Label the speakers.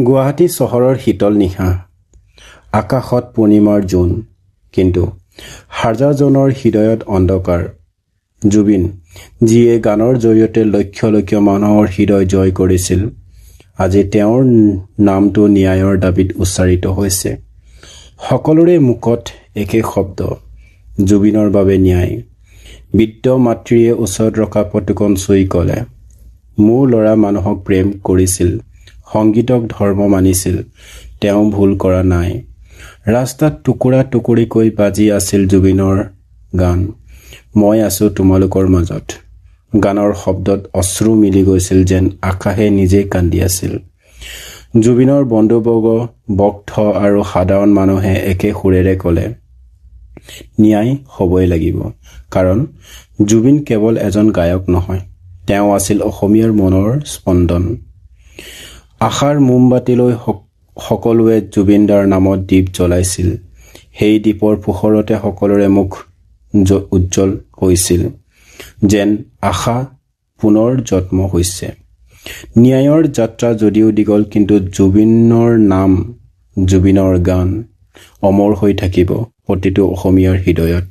Speaker 1: গুৱাহাটী চহৰৰ শীতল নিশা, আকাশত পূৰ্ণিমাৰ জোন, কিন্তু হাজাৰজনৰ হৃদয়ত অন্ধকাৰ। জুবিন, যিয়ে গানৰ জৰিয়তে লক্ষ লক্ষ মানুহৰ হৃদয় জয় কৰিছিল, আজি তেওঁৰ নামটো ন্যায়ৰ দাবীত উচ্চাৰিত হৈছে। সকলোৰে মুখত একে শব্দ, জুবিনৰ বাবে ন্যায়। বৃদ্ধ মাতৃয়ে ওচৰত ৰখা ফটোখন চুই ক'লে, মোৰ ল'ৰা মানুহক প্ৰেম কৰিছিল, সংগীতক ধৰ্ম মানিছিল, তেওঁ ভুল কৰা নাই। ৰাস্তাত টুকুৰা টুকুৰিকৈ বাজি আছিল জুবিনৰ গান, মই আছো তোমালোকৰ মাজত। গানৰ শব্দত অশ্ৰু মিলি গৈছিল, যেন আকাশে নিজেই কান্দি আছিল। জুবিনৰ বন্ধুবৰ্গ, ভক্ত আৰু সাধাৰণ মানুহে একে সুৰেৰে ক'লে, ন্যায় হ'বই লাগিব, কাৰণ জুবিন কেৱল এজন গায়ক নহয়, তেওঁ আছিল অসমীয়াৰ মনৰ স্পন্দন। আশাৰ মোমবাতিলৈ সকলোৱে জুবিনদাৰ নামত দীপ জ্বলাইছিল। সেই দীপৰ পোহৰতে সকলোৰে মুখ উজ্জ্বল হৈছিল, যেন আশা পুনৰ জন্ম হৈছে। ন্যায়ৰ যাত্ৰা যদিও দীঘল, কিন্তু জুবিনৰ নাম, জুবিনৰ গান অমৰ হৈ থাকিব প্ৰতিটো অসমীয়াৰ হৃদয়ত।